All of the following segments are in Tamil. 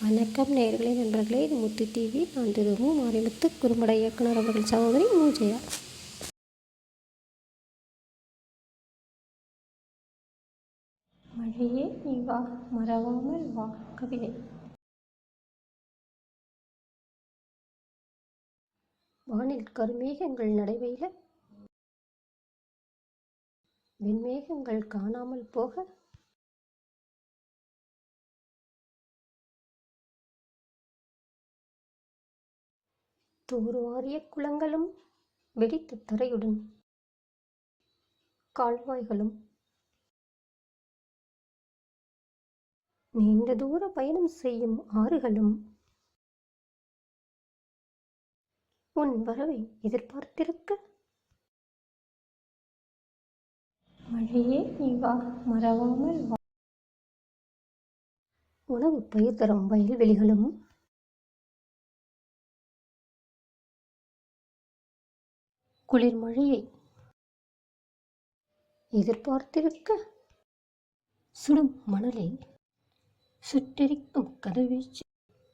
வணக்கம் நேயர்களே, நண்பர்களே. இது முத்து டிவி. நான் திரும்பவும் மாரிமுத்து, குறும்பட இயக்குனர் அவர்கள் சகோதரி மூஜையா. மழையே நீ வா, மறவாமல் வா. கவிதை. வானில் கருமேகங்கள் நடைபெய்க, வெண்மேகங்கள் காணாமல் போக, தூர்வாரிய குளங்களும் வெடித்த தரையுடன் கால்வாய்களும் நீண்ட தூர பயணம் செய்யும் ஆறுகளும் உன் வரவை எதிர்பார்த்திருக்க, மழையே நீ வா, மறவாமல் வா. உணவு பயிர் தரும் வயல்வெளிகளும் குளிர் மழையை எதிர்பார்த்திருக்க, சுடும் மணலில் சுட்டெரிக்கும் கதிர்வீச்சு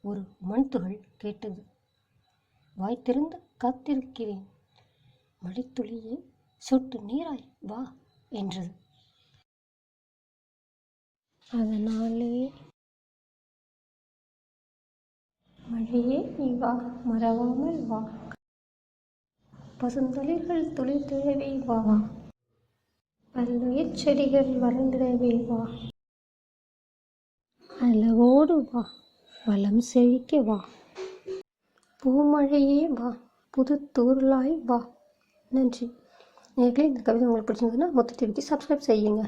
ஒரு மண்துகள் கேட்டது. வாய் திறந்து காத்திருக்கிறேன், மழைத்துளியே சொட்டு நீராய் வா என்றது. அதனாலே மழையே நீ வா, மறவாமல் வா. பசுந்தளிர்கள் துளிர்த்திடவே வா, பல்லுயிர் செடிகள் வளர்ந்திடவே வா. அளவோடு வா, வளம் செழிக்க வா. பூமழையே வா, புது தூறலாய் வா. நன்றி நேயர்களே. இந்த கவிதை உங்களுக்கு பிடிச்சிருந்ததுன்னா முத்து டிவிக்கு சப்ஸ்கிரைப் செய்யுங்க.